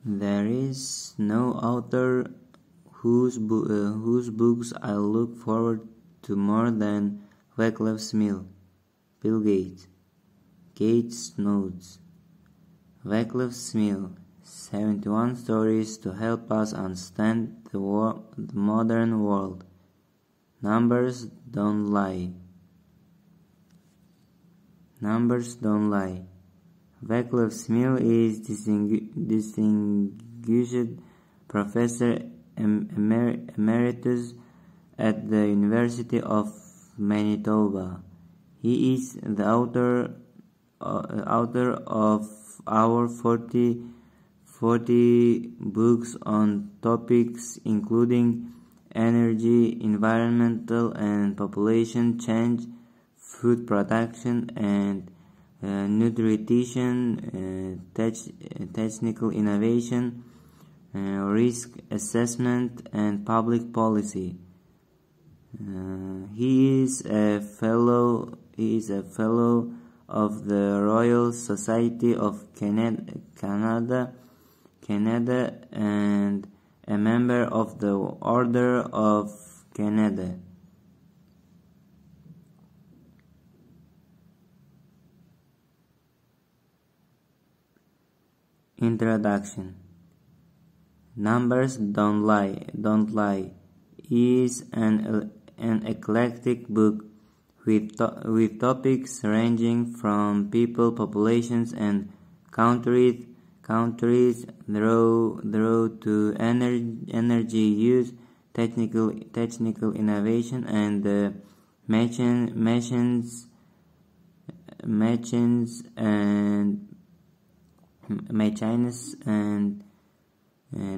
There is no author whose books I look forward to more than Vaclav Smil. Bill Gates. Gates notes. Vaclav Smil, 71 stories to help us understand the modern world. Numbers don't lie. Numbers don't lie. Vaclav Smil is distinguished professor emeritus at the University of Manitoba. He is the author of our 40 books on topics including energy, environmental and population change, food production and nutrition, technical innovation, risk assessment and public policy. He is a fellow of the Royal Society of Canada and a member of the Order of Canada. Introduction. Numbers don't lie is an eclectic book with topics ranging from people, populations and countries through to energy use, technical innovation and machines and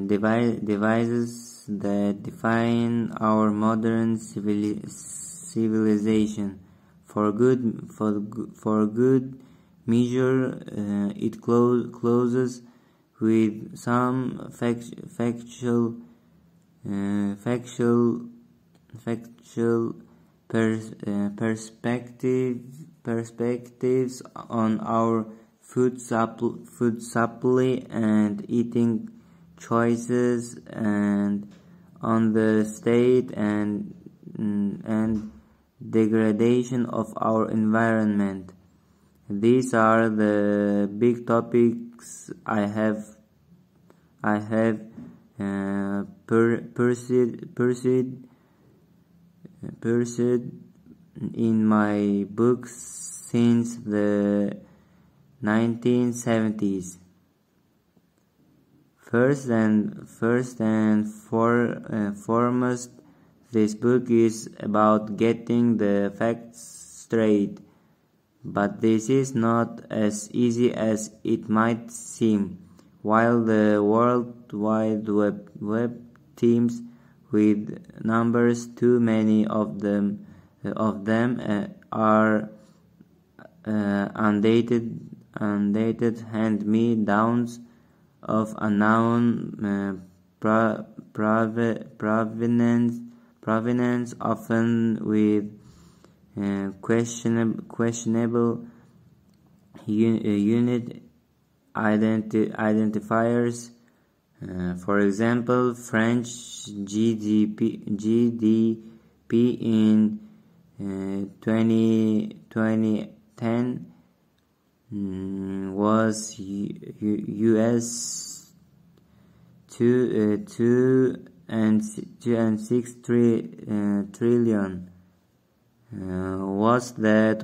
devices that define our modern civilization. For good measure, it closes with some factual perspectives on our food supply and eating choices, and on the state and degradation of our environment. These are the big topics I have pursued in my books since the 1970s. First and foremost, this book is about getting the facts straight, but this is not as easy as it might seem. While the World Wide Web teems with numbers, too many of them are undated hand-me-downs of unknown provenance, often with questionable unit identifiers. For example, French GDP in 2010 was US 2.6 trillion. Was that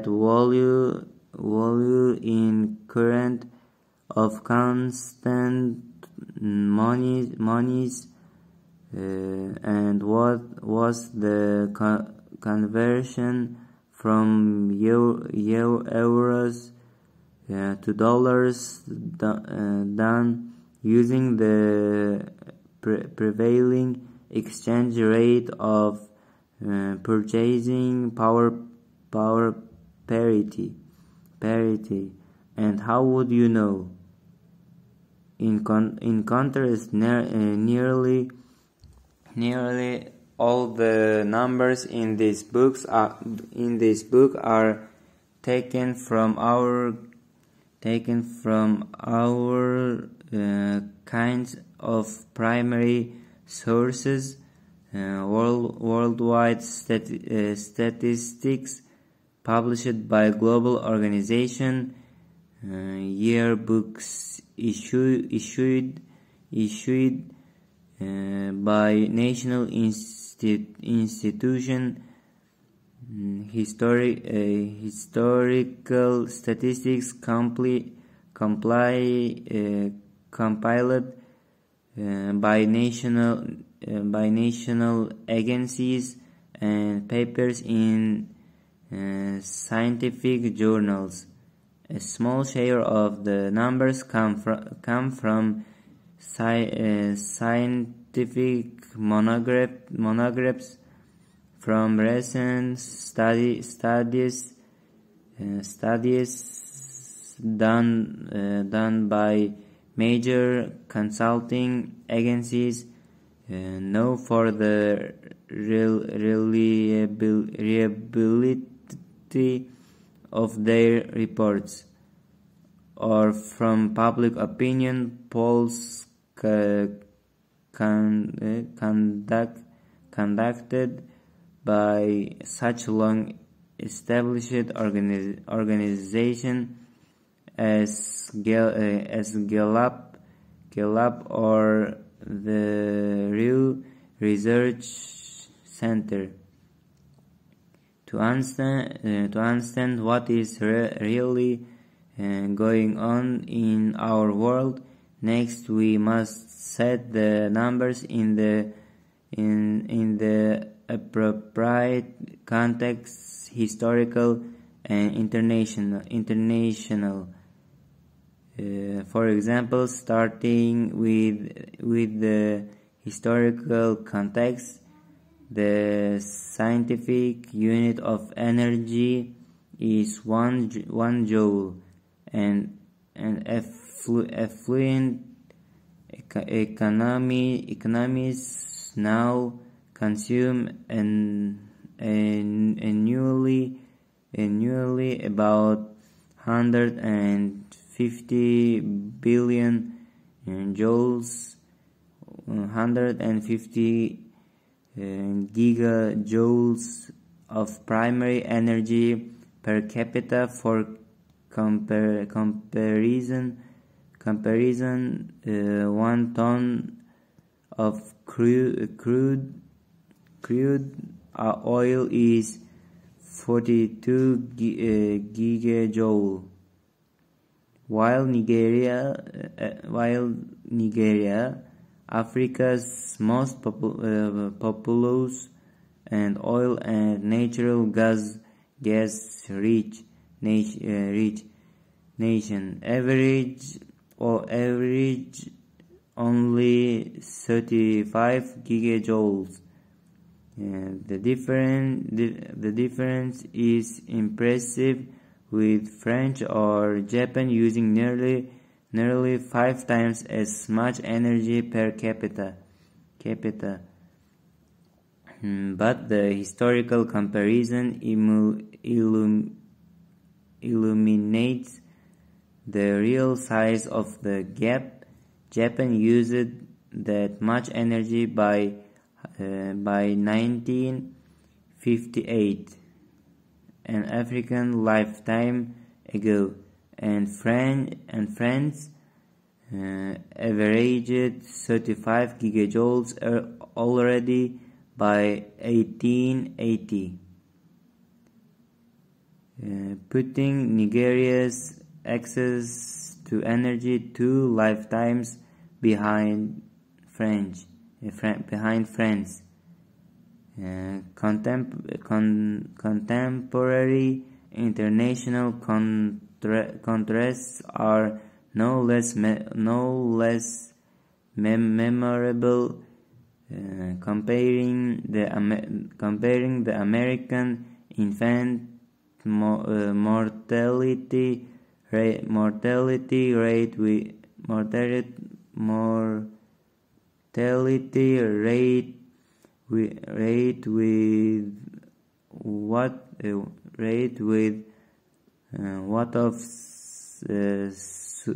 value in current of constant monies, and what was the conversion from euros to dollars done using the prevailing exchange rate of purchasing power parity, and how would you know? In contrast, nearly all the numbers in this book are taken from our taken from our kinds of primary sources, worldwide statistics published by global organization, yearbooks issued by national institution, historical statistics compiled by national agencies, and papers in scientific journals. A small share of the numbers come from scientific monographs from recent studies done by major consulting agencies, known for the reliability of their reports, or from public opinion polls conducted by such long established organization as Gallup or the Pew Research Center. To understand what is really going on in our world, next we must set the numbers in the appropriate context, historical and international. For example, starting with the historical context, the scientific unit of energy is one joule, and affluent economies now consume annually about 150 billion joules, 150 gigajoules of primary energy per capita. For comparison, 1 ton of crude oil is 42 gigajoule. While Nigeria, Africa's most populous and oil and natural gas rich nation, average only 35 gigajoules. The difference is impressive, with France or Japan using nearly 5 times as much energy per capita. But the historical comparison illuminates the real size of the gap. Japan used that much energy by 1958, an African lifetime ago, and France averaged 35 gigajoules already by 1880, putting Nigeria's access to energy 2 lifetimes behind France. Contemporary international contrasts are no less memorable. Comparing the American infant mortality rate with what of with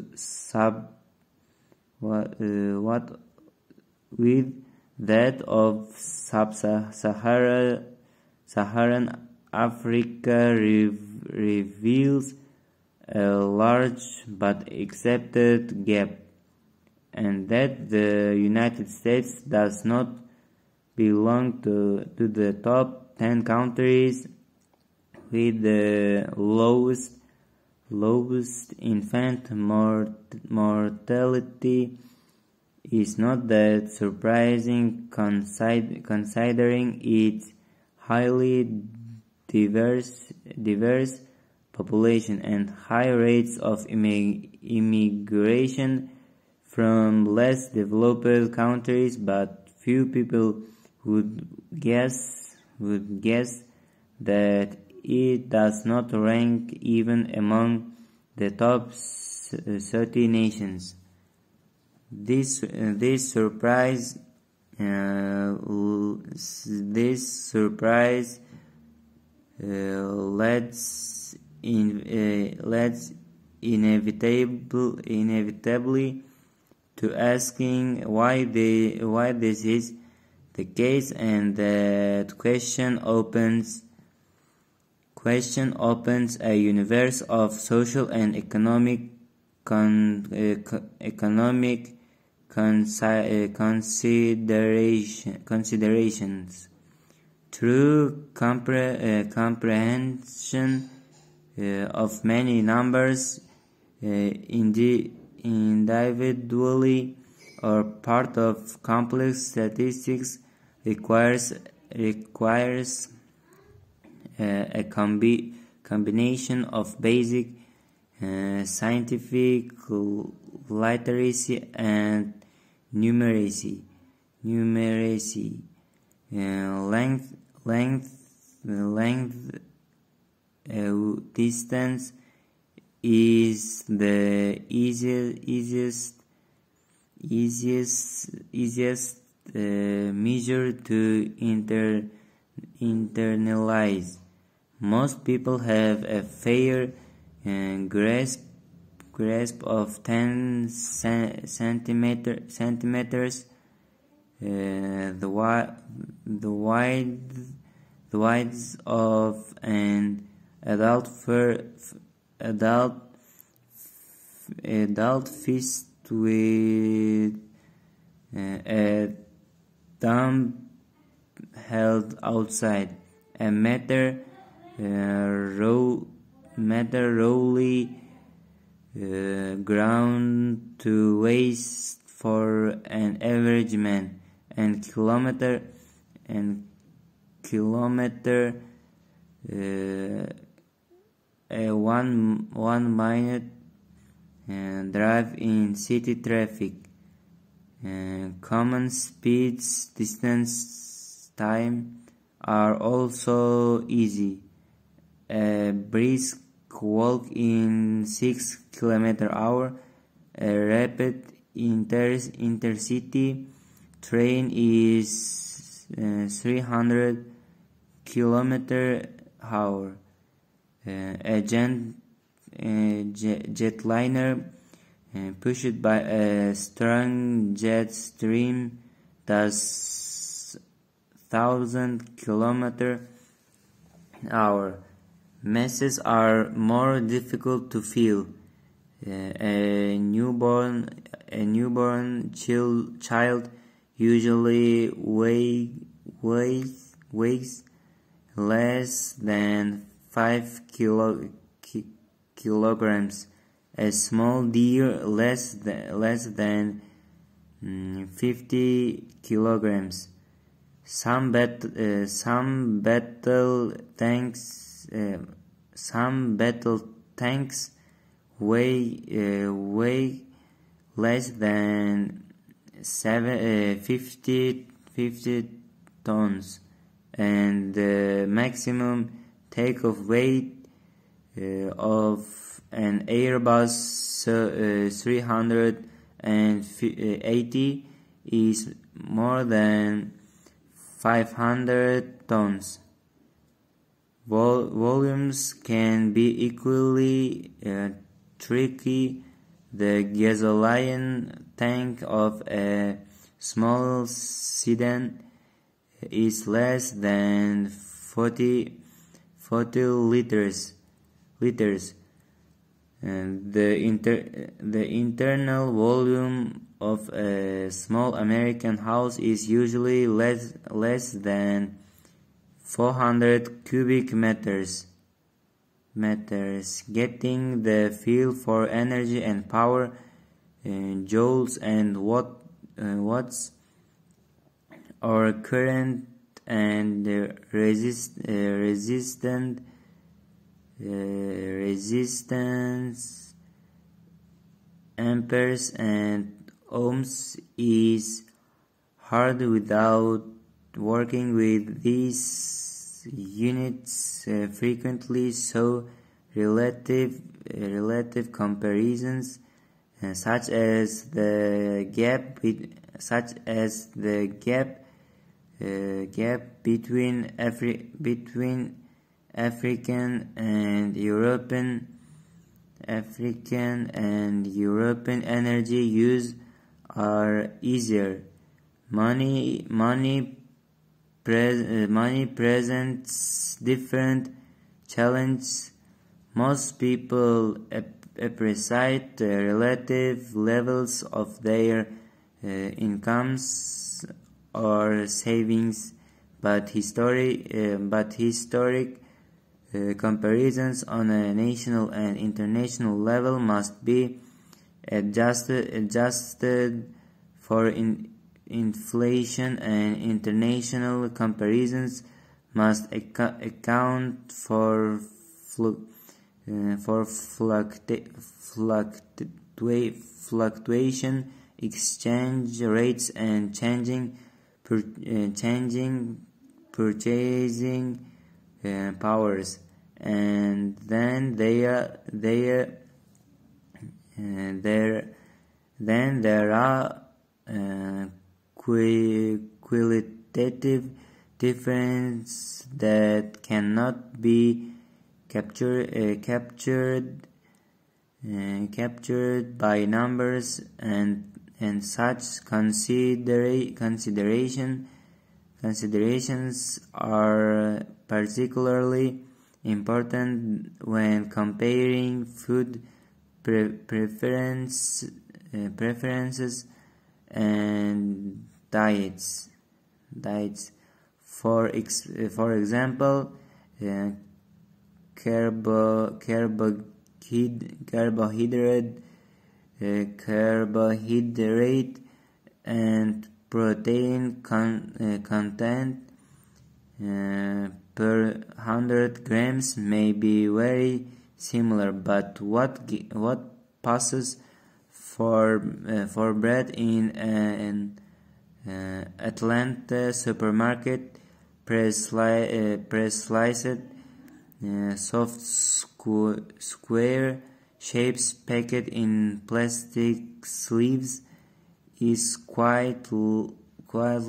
that of Saharan Africa reveals a large but accepted gap, and that the United States does not belong to the top 10 countries with the lowest infant mortality is not that surprising considering its highly diverse population and high rates of immigration from less developed countries, but few people would guess that it does not rank even among the top 30 nations. This surprise leads inevitably to asking why this is the case, and that question opens a universe of social and economic considerations. Through comprehension of many numbers, individually or part of complex statistics, requires a combination of basic scientific literacy and numeracy. Length distance is the easiest measure to internalize. Most people have a fair grasp of 10 centimeters. The width of an adult fist with a thumb held outside a meter roughly ground to waist for an average man, and kilometer a 1 minute drive in city traffic. Common speeds, distance, time are also easy. A brisk walk in 6 km/h, a rapid intercity train is 300 km/h. A jetliner pushed by a strong jet stream does 1,000 km/h. Masses are more difficult to feel. A newborn child usually weighs less than 5 kilograms. A small deer less than 50 kilograms. Some battle tanks weigh less than 50 tons, and the maximum takeoff weight of an Airbus 380 is more than 500 tons. Volumes can be equally tricky. The gasoline tank of a small sedan is less than 40 liters. And the internal volume of a small American house is usually less than 400 cubic meters. Getting the feel for energy and power, joules and watts, or current and resistance, amperes and ohms, is hard without working with these units frequently. So relative comparisons such as the gap between African and European energy use are easier. Money presents different challenges. Most people appreciate the relative levels of their incomes or savings, but historic comparisons on a national and international level must be adjusted for inflation, and international comparisons must account for fluctuation, exchange rates, and changing purchasing powers. And then there are qualitative differences that cannot be captured by numbers, and such considerations are particularly important when comparing food preferences and diets. For example, carbohydrate and protein content per 100 grams may be very similar, but what passes for bread in an Atlanta supermarket, pre-sliced, soft square shapes packed in plastic sleeves, is quite literally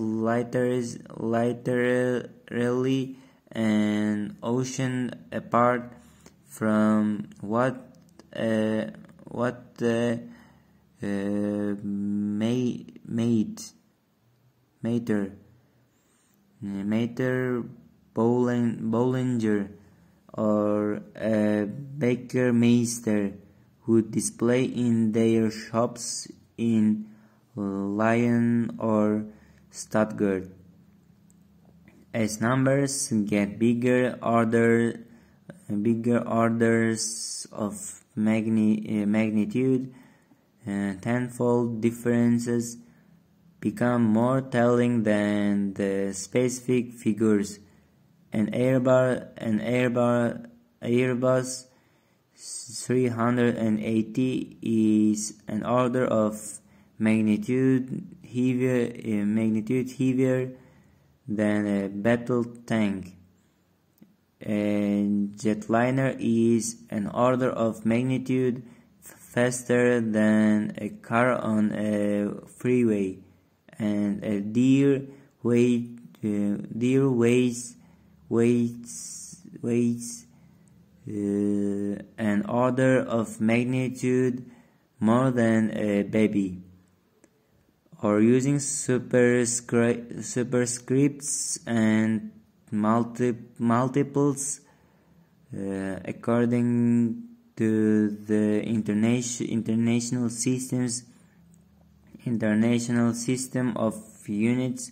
an ocean apart from what Mater Bollinger or a Bakermeister would display in their shops in Lyon or Stuttgart. As numbers get bigger, orders of magnitude, tenfold differences become more telling than the specific figures. An Airbus 380 is an order of magnitude heavier than a battle tank. A jetliner is an order of magnitude faster than a car on a freeway, and a deer weighs an order of magnitude more than a baby, or using superscripts and multiples according to the international system of units.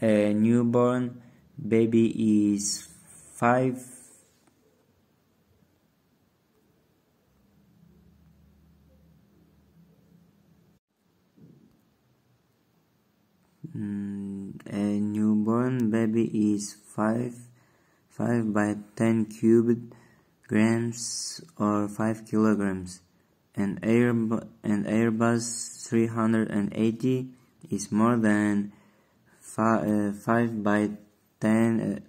A newborn baby is 5 by 10 cubed grams or 5 kilograms. An Airbus 380 is more than 5 by 10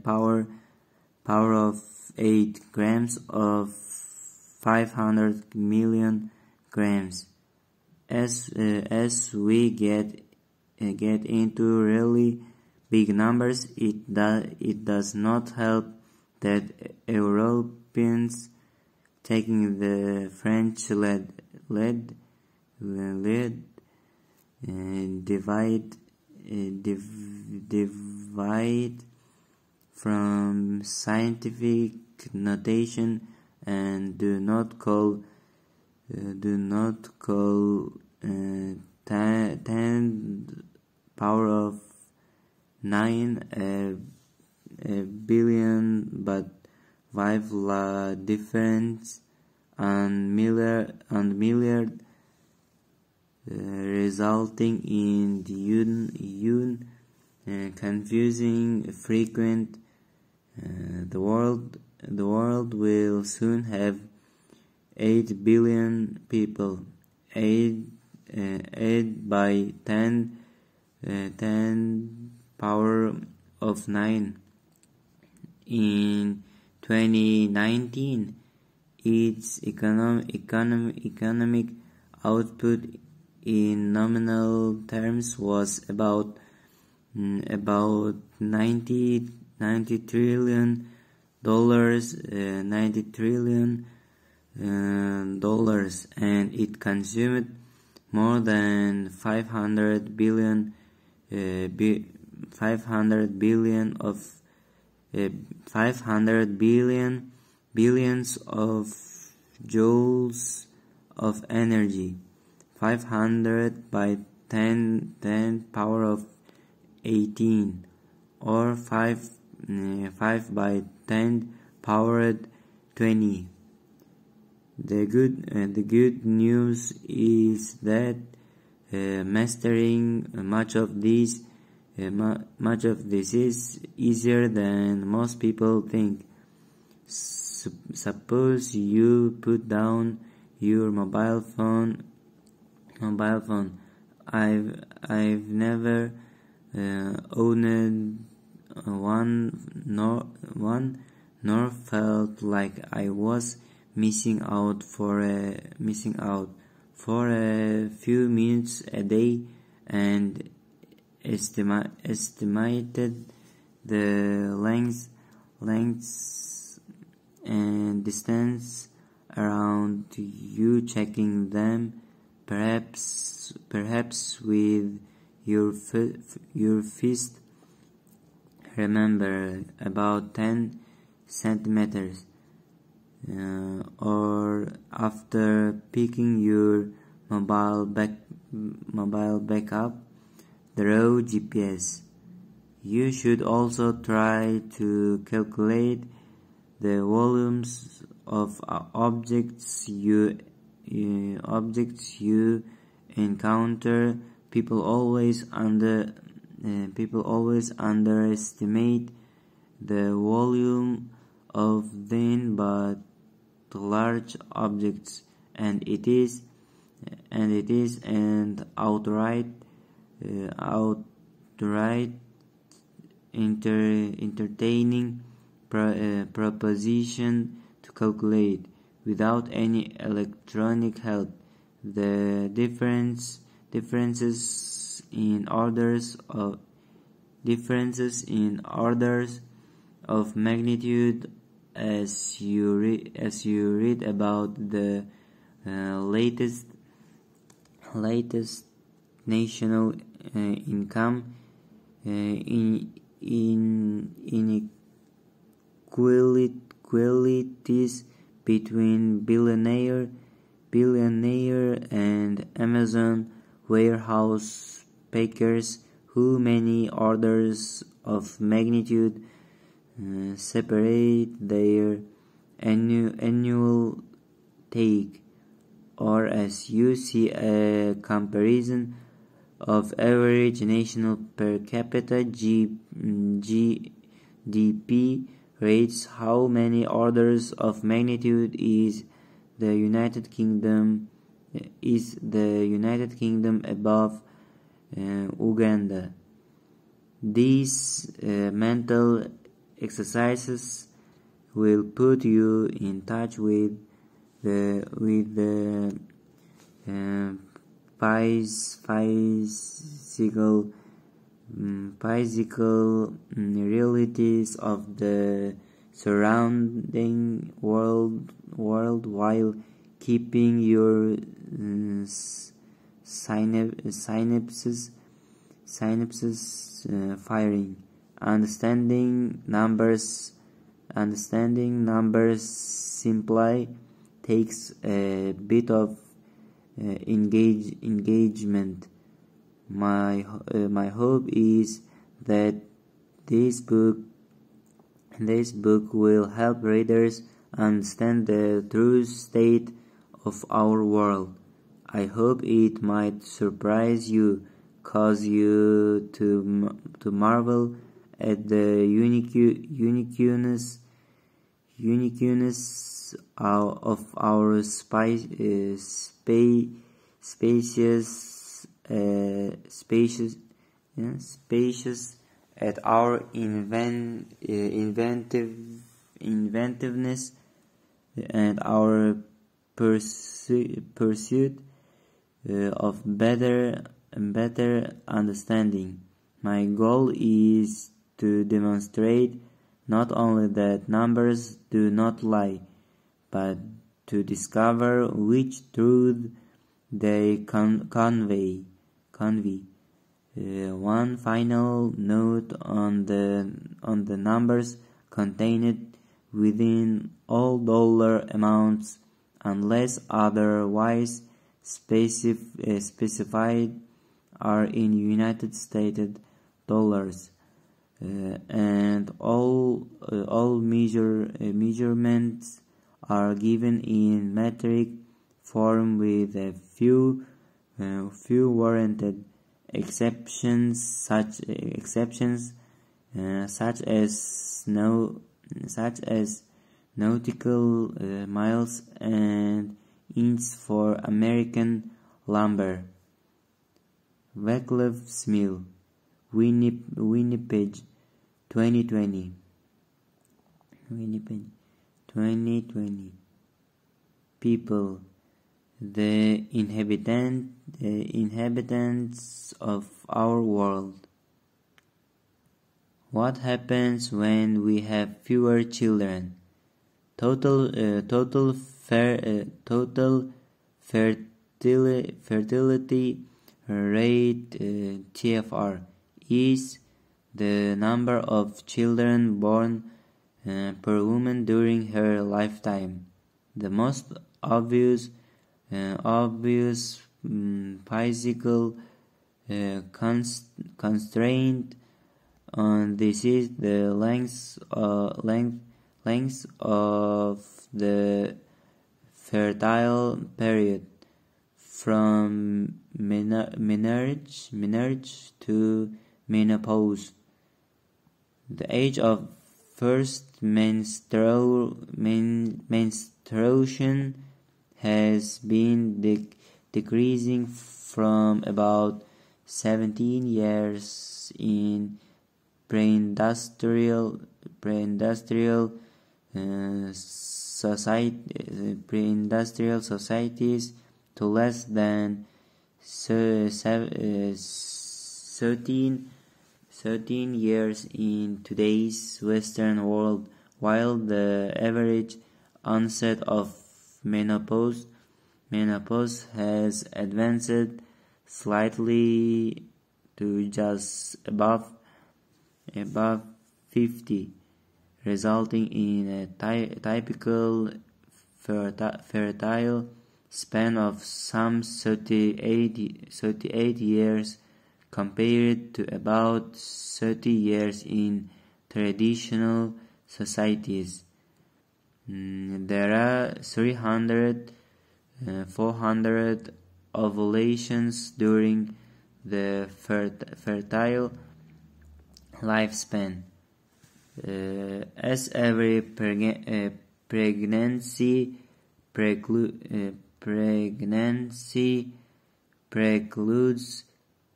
power of 8 grams of 500 million grams. As we get into really big numbers, it does not help that Europeans, taking the French lead divide from scientific notation and do not call 10 power of 9 a billion, but 5 la difference and milliard, resulting in the confusing frequent. The world will soon have 8 billion people. 8 by 10 power of 9. In 2019, its economic output in nominal terms was about 90 trillion dollars, and it consumed more than 500 billion billions of joules of energy. 500 by 10 power of 18, or 5 by 10 powered 20. The good news is that mastering much of this is easier than most people think. Suppose you put down your mobile phone. I've never owned one, nor felt like I was missing out for a few minutes a day, and estimated the lengths and distance around you, checking them, perhaps with your fist. Remember, about 10 centimeters. Or after picking your mobile back up, the raw GPS. You should also try to calculate the volumes of objects you encounter. People always underestimate the volume of thin but large objects, and it is an outright entertaining proposition to calculate without any electronic help. The differences in orders of magnitude as you read about the latest national income inequalities between billionaire and Amazon warehouse packers, who many orders of magnitude separate their annual take, or as you see a comparison of average national per capita GDP rates, how many orders of magnitude is the United Kingdom above Uganda. These mental exercises will put you in touch with the physical realities of the surrounding world while keeping your synapses firing. Understanding numbers simply takes a bit of engagement. My hope is that this book will help readers understand the true state of our world. I hope it might surprise you, cause you to marvel at the uniqueness of our spacious at our inventiveness and our pursuit of better understanding. My goal is to demonstrate not only that numbers do not lie, but to discover which truth they convey. One final note on the numbers contained within all dollar amounts, unless otherwise specified, are in United States dollars, and all measurements are given in metric form, with a few warranted exceptions, such as nautical miles and inches for American lumber. Vaclav Smil, Winnipeg, 2020. People, the inhabitants of our world. What happens when we have fewer children? Total fertility rate (TFR) is the number of children born per woman during her lifetime. The most obvious physical constraint on this is the length of the fertile period, from menarche to menopause. The age of first menstruation has been decreasing from about 17 years in pre-industrial societies to less than 13 years in today's Western world, while the average onset of menopause has advanced slightly to just above 50, resulting in a typical fertile span of some 38 years compared to about 30 years in traditional societies. There are 400 ovulations during the fertile lifespan. As every pregnancy precludes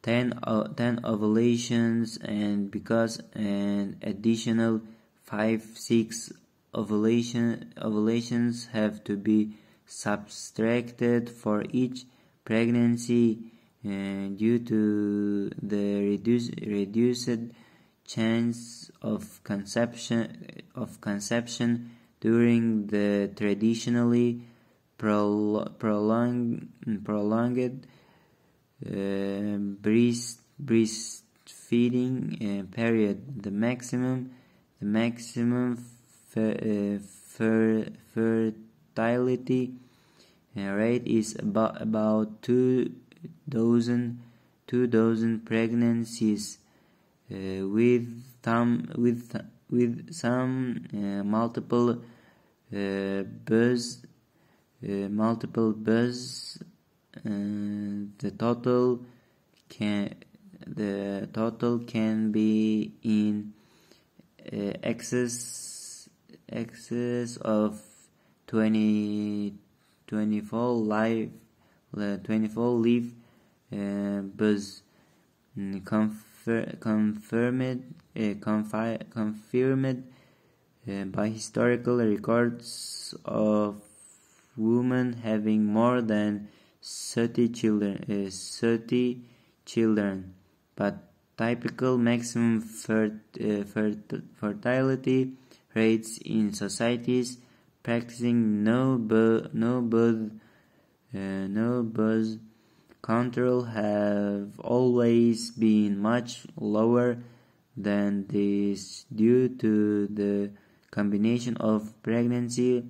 10 ovulations, and because an additional 5-6 ovulations have to be subtracted for each pregnancy due to the reduced chance of conception during the traditionally prolonged breastfeeding period. The maximum fertility rate is about 2,000 pregnancies, with some multiple births. The total can be in excess of 24 live births, confirmed by historical records of women having more than 30 children, but typical maximum fertility rates in societies practicing no birth control have always been much lower than this, due to the combination of pregnancy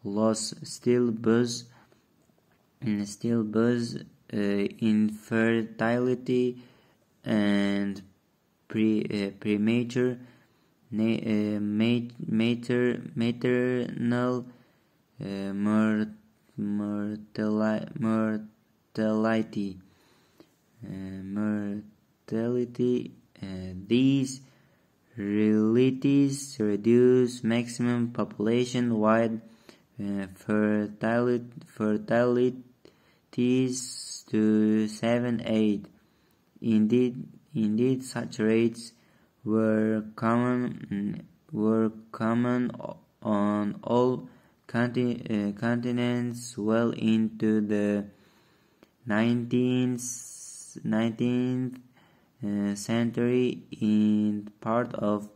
loss, stillbirth, infertility, and premature maternal mortality. These realities reduce maximum population-wide fertilities to 7-8. Indeed, such rates were common on all continents well into the 19th century in part of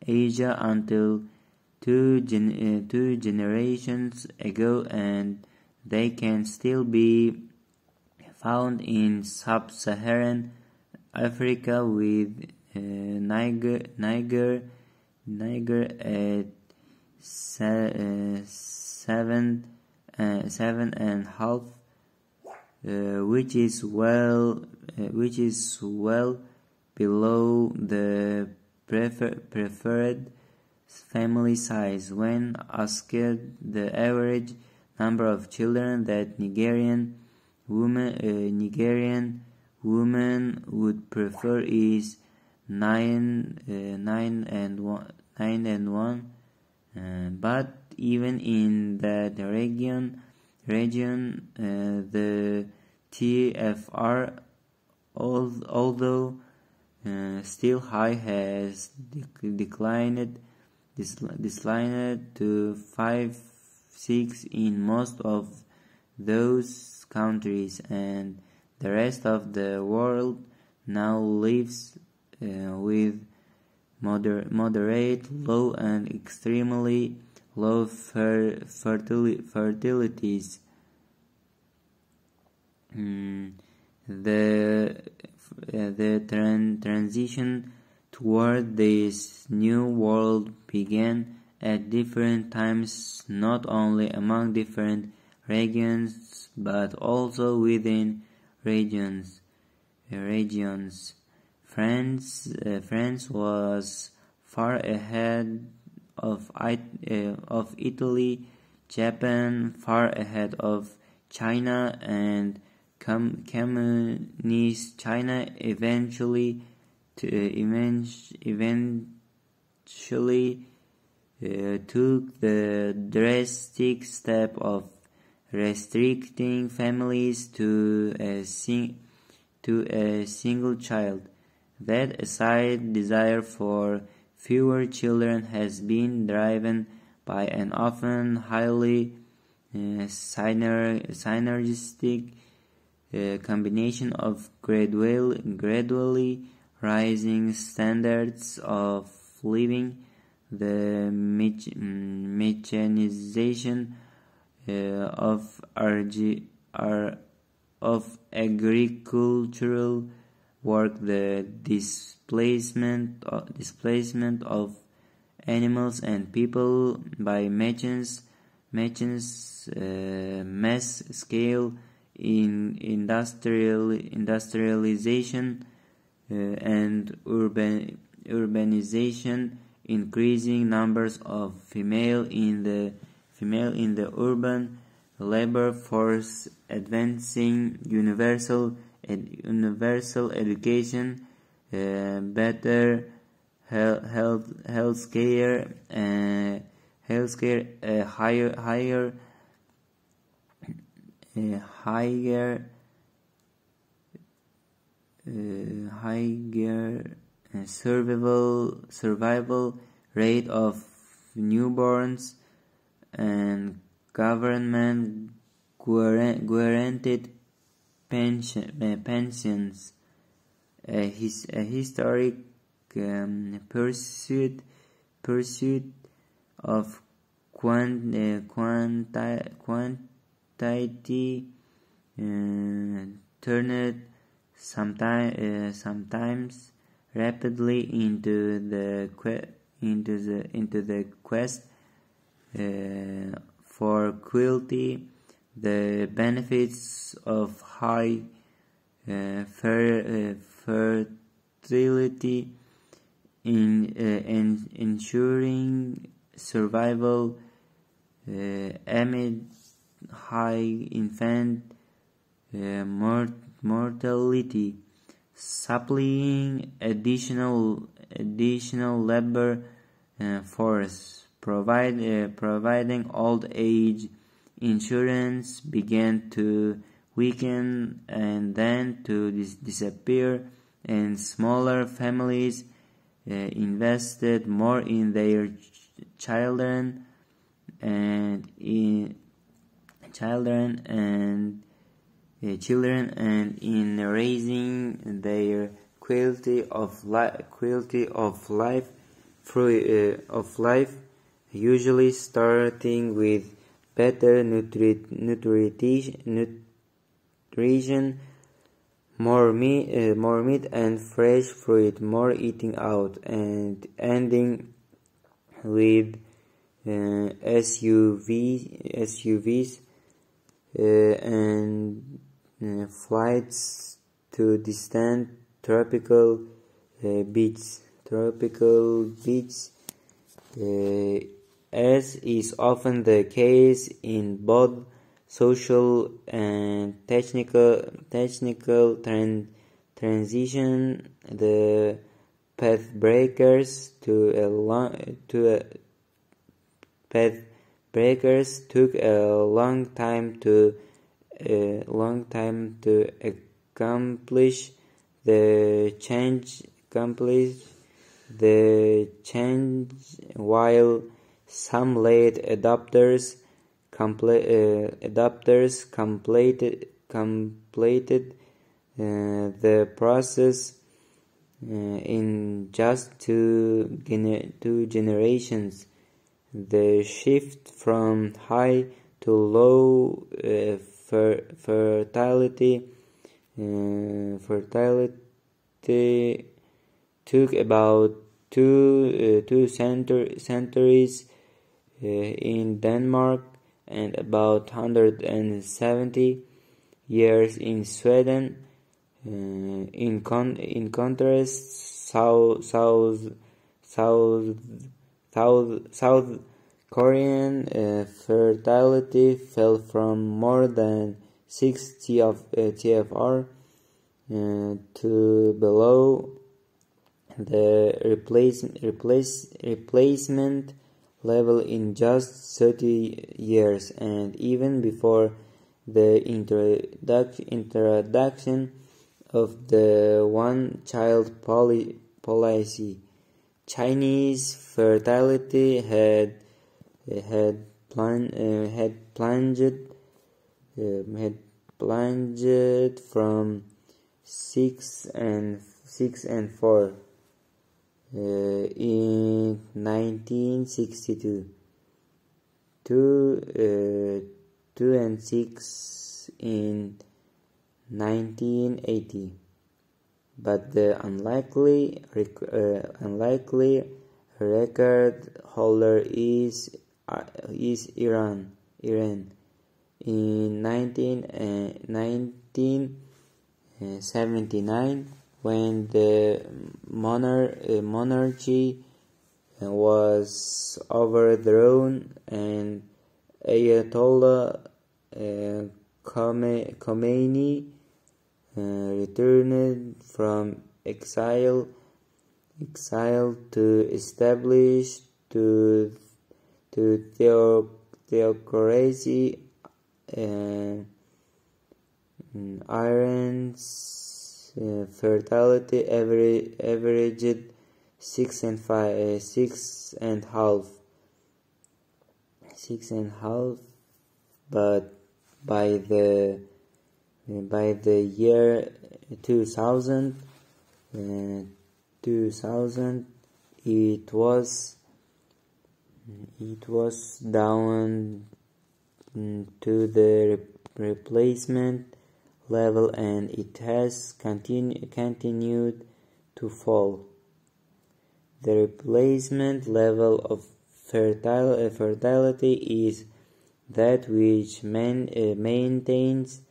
Asia until two generations ago, and they can still be found in sub-Saharan Africa, with Niger at 7.5, which is well below the preferred family size. When asked the average number of children that Nigerian women would prefer is 9 and 1. But even in that region, the TFR, although still high, has declined to 5-6 in most of those countries, and the rest of the world now lives with moderate, low, and extremely low fertilities. The transition toward this new world began at different times, not only among different regions but also within regions. France was far ahead of Italy, Japan far ahead of China, and Communist China eventually took the drastic step of restricting families to a single child. That aside, desire for fewer children has been driven by an often highly synergistic combination of gradually rising standards of living, the mechanization of agricultural work, the displacement of animals and people by machines, mass scale in industrialization and urbanization, increasing numbers of female in the urban labor force, advancing universal education, better healthcare, higher survival rate of newborns, and government guaranteed pensions. A historic pursuit of quantity turned sometimes rapidly into the quest for quality. The benefits of high fertility in ensuring survival amid high infant mortality, supplying additional labor force, providing old age insurance began to weaken and then to disappear, and smaller families invested more in their children and in raising their quality of life, usually starting with better nutrition, more meat and fresh fruit, more eating out, and ending with SUVs and flights to distant tropical beaches, as is often the case in both social and technical transition. The pathbreakers took a long time to accomplish the change, while some late adopters completed the process in just two generations. The shift from high to low fertility took about two centuries in Denmark and about 170 years in Sweden. In contrast, South Korean fertility fell from more than 6 TFR to below the replacement level in just 30 years, and even before the introduction of the one-child policy, Chinese fertility had plunged from 6 and 4 in 1962 to 2 and 6 in 1980, but the unlikely record holder is Iran. In 1979, when the monarchy was overthrown and Ayatollah Khomeini returned from exile to establish theocracy. Iran's fertility averaged 6 and half, but by the year 2000 it was down to the replacement level, and it has continued to fall. The replacement level of fertility is that which maintains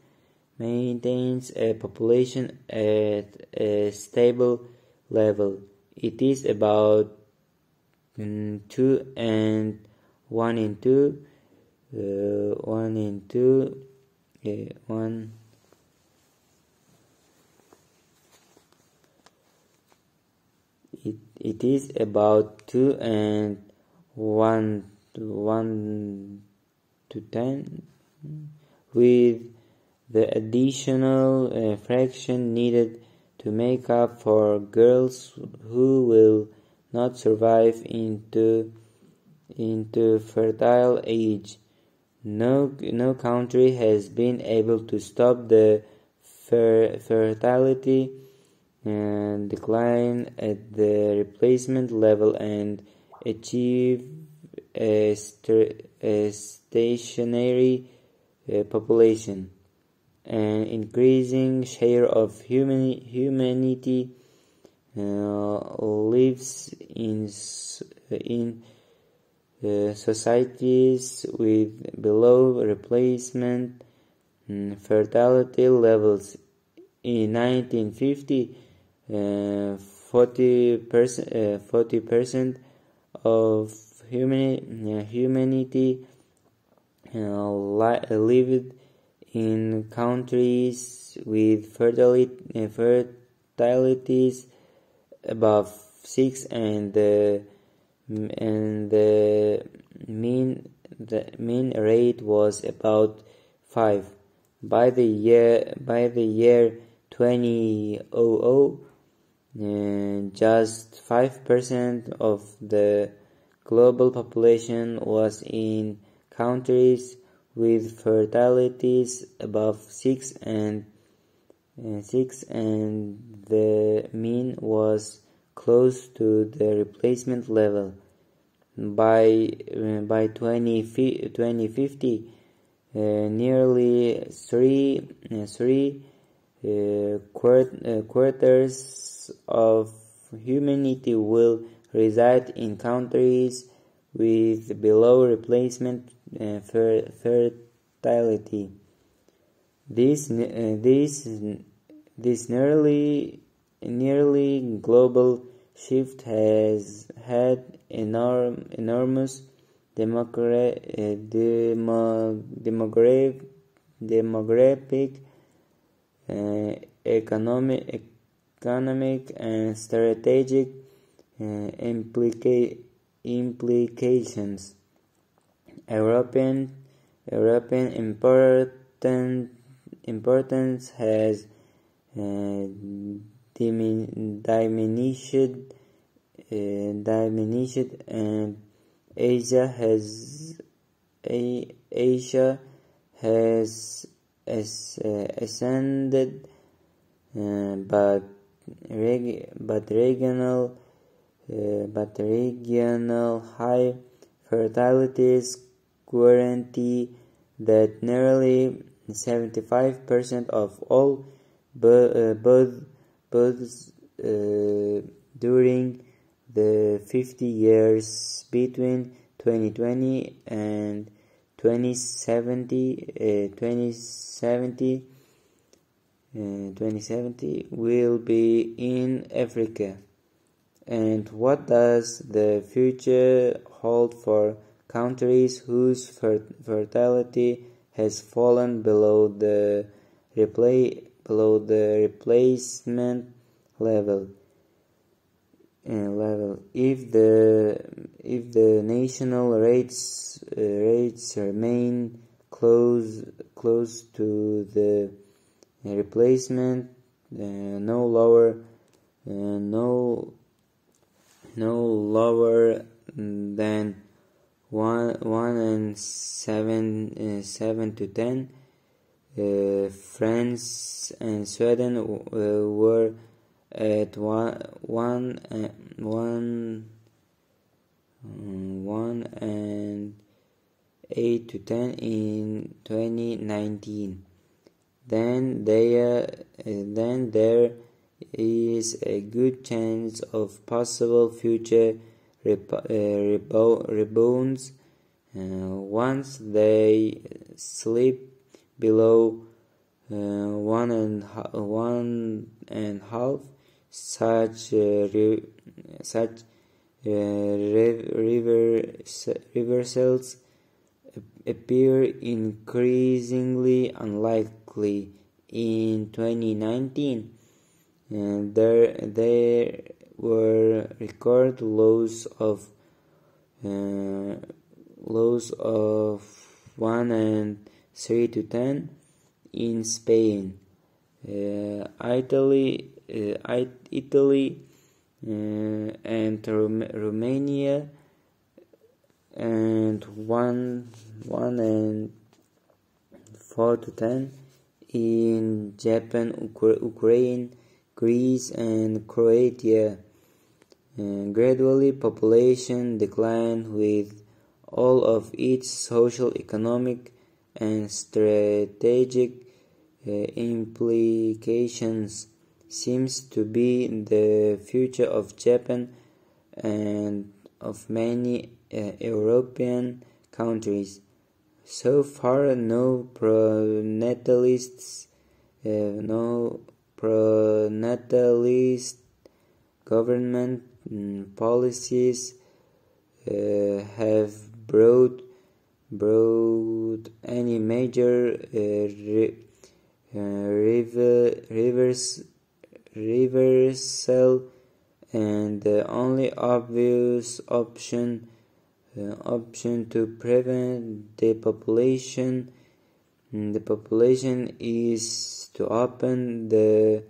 a population at a stable level. It is about 2 and 1 in 2. It is about 2 and 1 to 10, with the additional fraction needed to make up for girls who will not survive into fertile age. No country has been able to stop the fertility decline at the replacement level and achieve a stationary population. An increasing share of humanity lives in societies with below replacement fertility levels. In 1950, 40% of humanity lived in countries with fertilities above 6, and the mean rate was about 5. By the year 2000, just 5% of the global population was in countries with fertilities above 6, and 6, and the mean was close to the replacement level. By 2050, nearly three quarters of humanity will reside in countries with below replacement fertility. This nearly global shift has had enormous demographic, economic and strategic implications. European importance has diminished, and Asia has ascended, but regional high fertilities guarantee that nearly 75% of all births during the 50 years between 2020 and 2070 will be in Africa. And what does the future hold for countries whose fertility has fallen below the replacement level? If the national rates remain close to the replacement, no lower than 1 and 7 to 10, France and Sweden were at 1 and 8 to 10 in 2019. Then there is a good chance of possible future rebounds once they slip below 1.5. Such reversals appear increasingly unlikely in 2019. And there were record lows of 1 and 3 to 10 in Spain, Italy, and Romania, and 1 and 4 to 10 in Japan, Ukraine, Greece and Croatia. Gradually, population decline with all of its social, economic and strategic implications seems to be the future of Japan and of many European countries. So far, no pronatalist government policies have brought any major reversal, and the only obvious option to prevent the population is to open the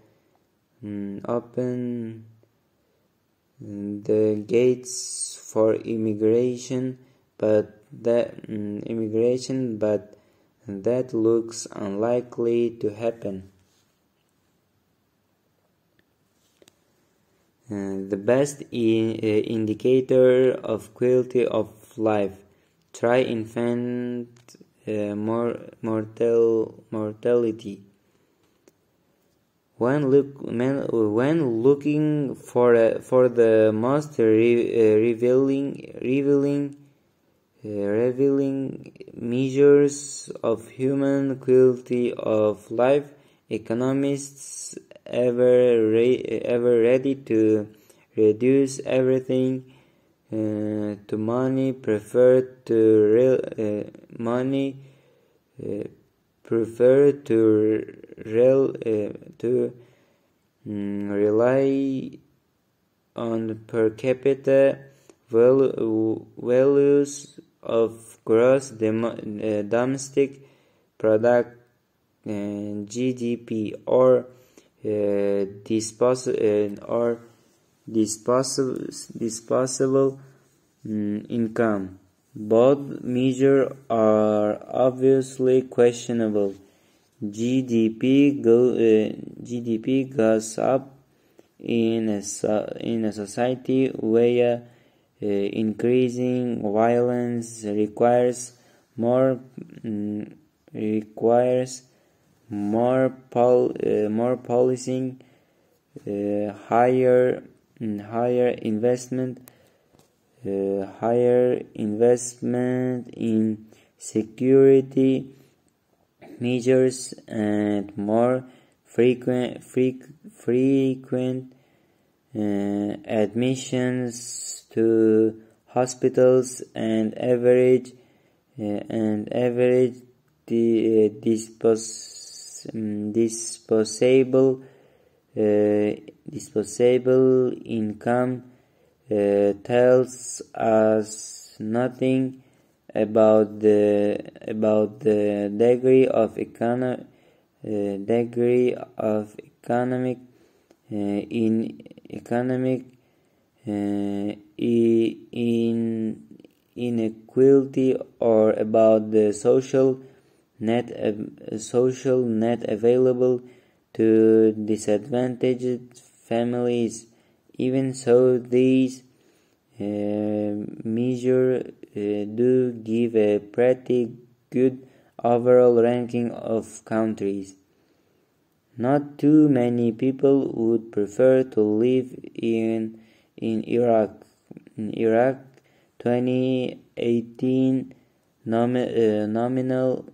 gates for immigration, but that looks unlikely to happen. the best indicator of quality of life. Try infant mortality. When looking for the most revealing measures of human quality of life, economists ever ready to reduce everything to money prefer to rely on per capita values of gross domestic product GDP or disposable income. Both measures are obviously questionable. GDP goes up in a society where increasing violence requires more policing, higher investment in security measures and more frequent admissions to hospitals and average disposable income tells us nothing about the degree of economic inequality or about the social net available to disadvantaged families. Even so, these measures do give a pretty good overall ranking of countries. Not too many people would prefer to live in Iraq. In Iraq, 2018 nominal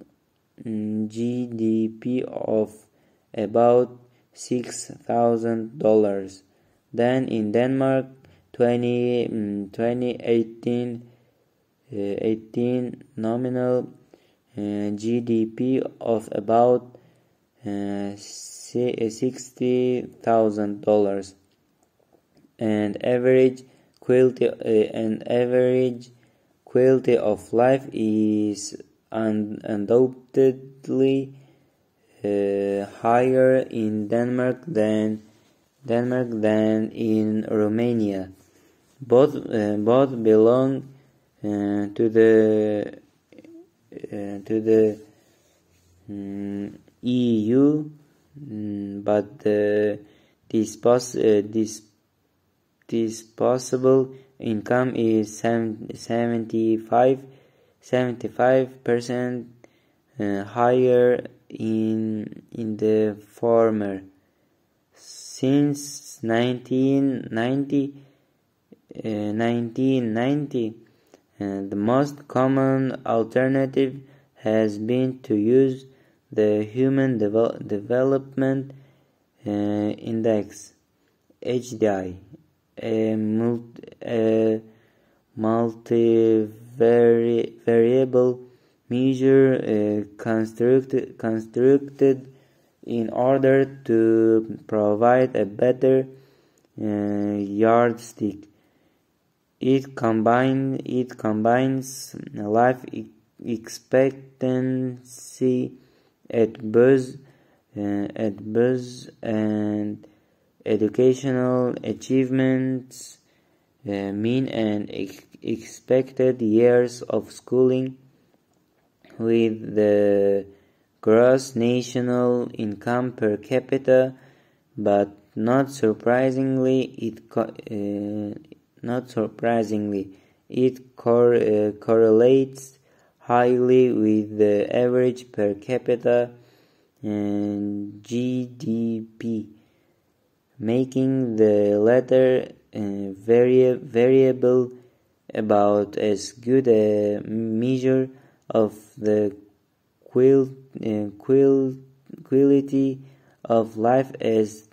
GDP of about $6,000. Then in Denmark, 2018 nominal GDP of about $60,000, and average quality of life is undoubtedly higher in Denmark than in Romania. Both belong to the EU, but the disposable income is 75% higher in the former. Since 1990, the most common alternative has been to use the Human Development Index (HDI), a multivariable measure constructed in order to provide a better yardstick. It combines life expectancy at birth and educational achievements, mean and expected years of schooling, with the gross national income per capita, but not surprisingly, it correlates highly with the average per capita GDP, making the latter variable about as good a measure of the quality of life as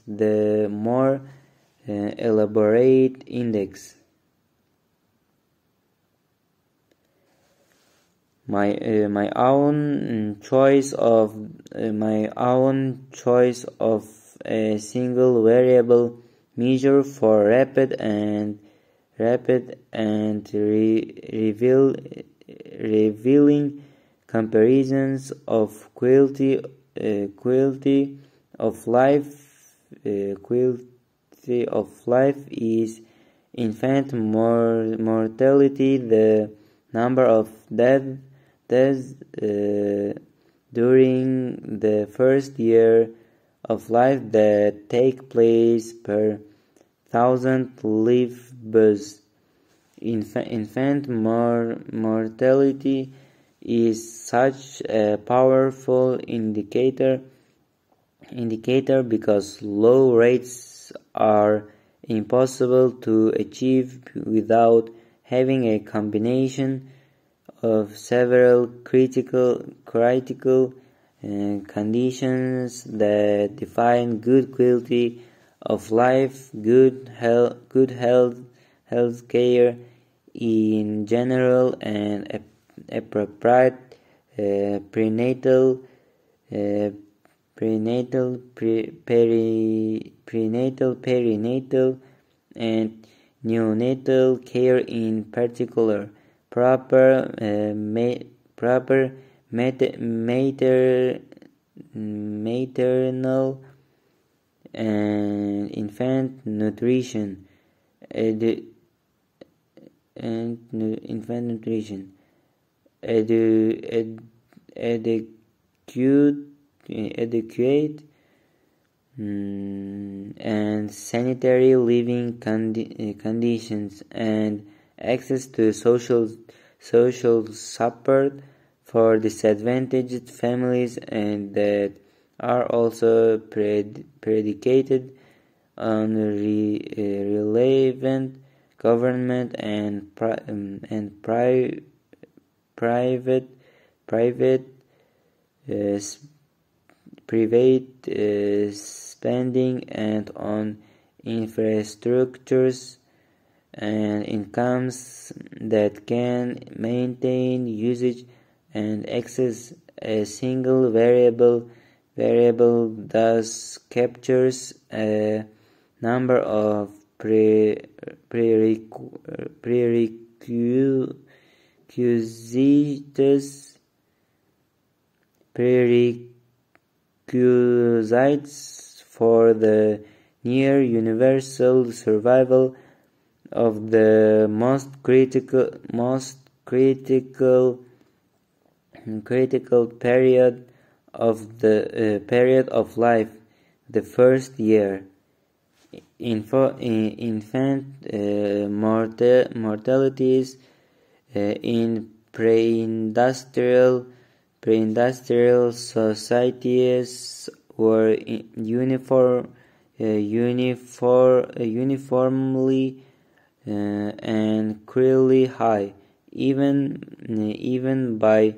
the more elaborate index. My own choice of a single variable measure for rapid and revealing comparisons of quality of life is infant mortality, the number of deaths during the first year of life that take place per 1,000 lives. Infant mortality is such a powerful indicator because low rates are impossible to achieve without having a combination of several critical conditions that define good quality of life, good health care in general, and appropriate prenatal, perinatal, and neonatal care in particular, proper maternal and infant nutrition, adequate and sanitary living conditions, and access to social support for disadvantaged families, and that are also predicated on relevant government and private spending, and on infrastructures and incomes that can maintain usage and access. A single variable thus captures a number of prerequisites for the near universal survival of the most critical period of life, the first year. Infant mortalities in pre-industrial societies were uniformly and clearly high. Even by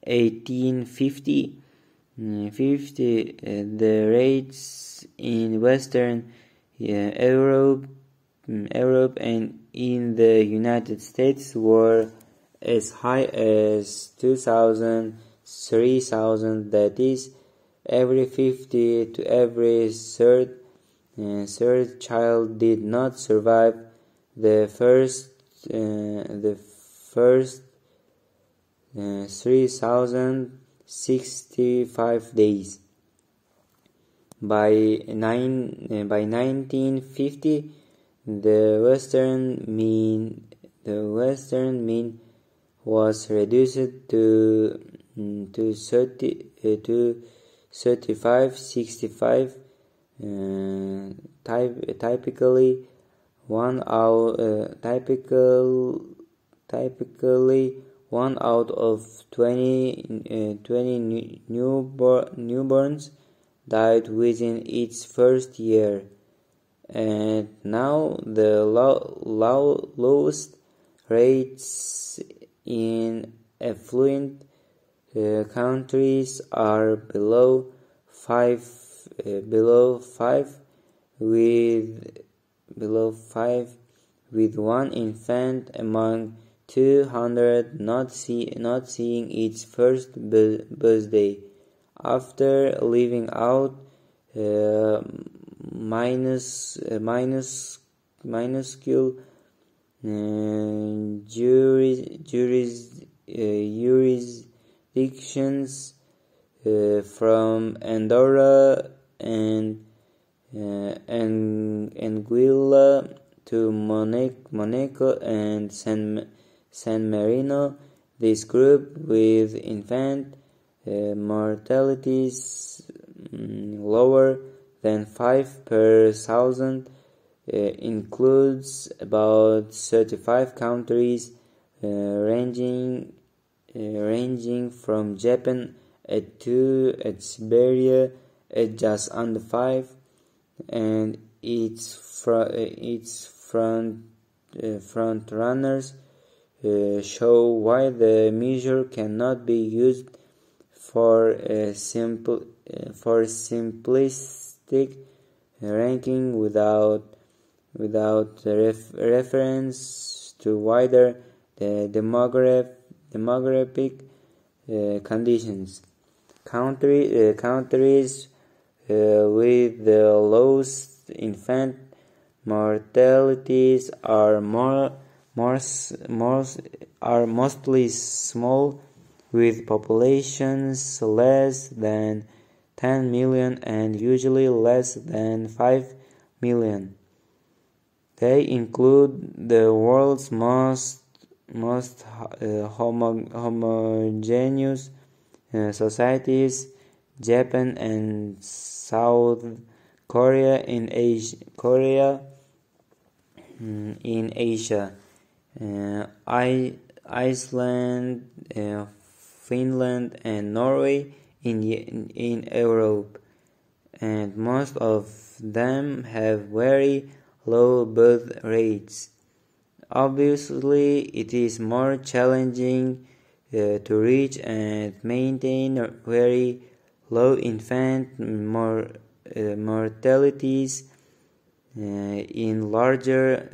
1850, the rates in Western Europe and in the United States were as high as 2,000, 3,000. That is, every 50 to every third child did not survive the first 3,065 days. By 1950, the Western mean was reduced to 35-65 Typically, one out of 20 newborns died within its first year, and now the lowest rates in affluent countries are below 5 with one infant among 200 not seeing its first birthday after living out minuscule jurisdictions from Andorra and Anguilla to Monaco and San Marino. This group with infant mortalities lower than 5 per thousand includes about 35 countries ranging from Japan at 2 at Siberia at just under 5, and its front runners show why the measure cannot be used for simplistic ranking without reference to wider demographic conditions. Countries with the lowest infant mortalities are mostly small, with populations less than 10 million and usually less than 5 million. They include the world's most homogeneous societies, Japan and South Korea in Asia, Iceland, Finland and Norway in Europe, and most of them have very low birth rates. Obviously, it is more challenging to reach and maintain very low infant mortalities in larger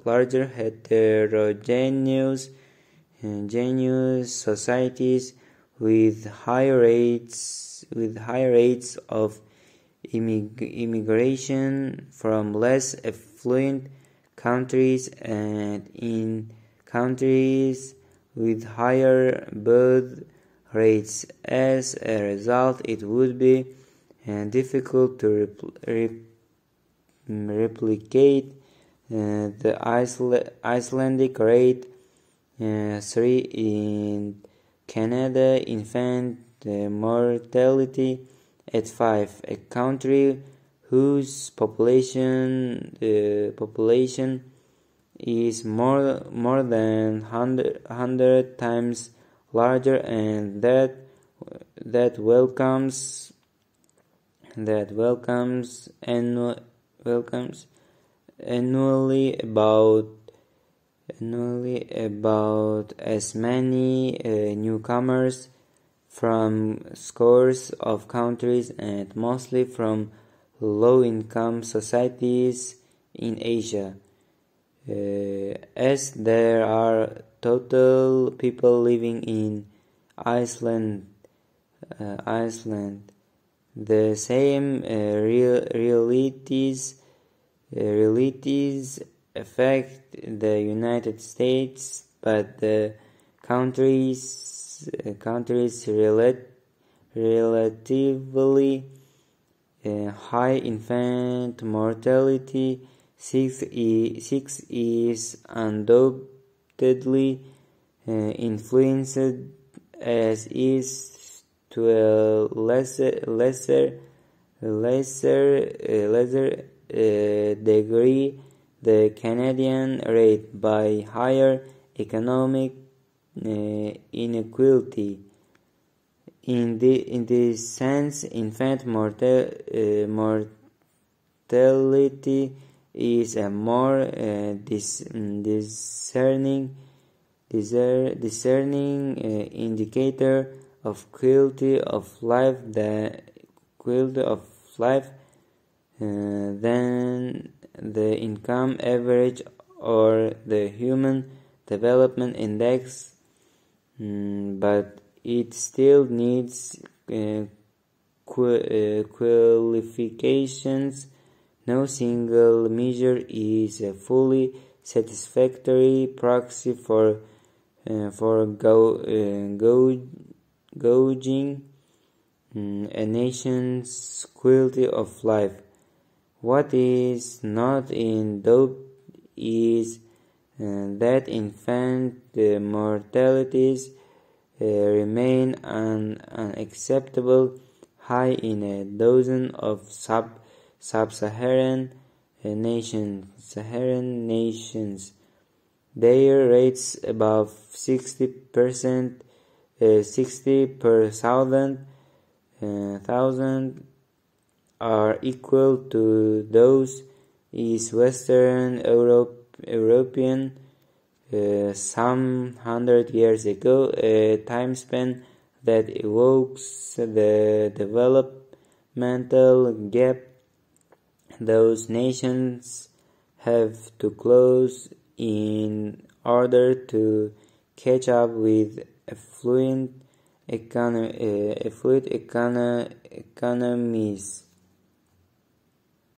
heterogeneous societies with high rates of immigration from less affluent countries, and in countries with higher birth rates. As a result, it would be difficult to replicate the Icelandic rate. 3 in Canada infant mortality at 5, a country whose population is more than 100 times larger, and that welcomes annually about as many newcomers from scores of countries, and mostly from low-income societies in Asia. As there are total people living in Iceland, the same realities affect the United States, but the country's relatively high infant mortality 6 is undoubtedly influenced, as is to a lesser lesser degree the Canadian rate by higher economic inequality. In this sense, infant mortality is a more discerning indicator of quality of life than the income average or the Human Development Index, but it still needs qualifications. No single measure is a fully satisfactory proxy for gauging a nation's quality of life. What is not in doubt is that infant mortalities remain unacceptable high in a dozen of sub-Saharan nations. Their rates above 60 per thousand are equal to those is Western European. Some 100 years ago, a time span that evokes the developmental gap those nations have to close in order to catch up with affluent economies.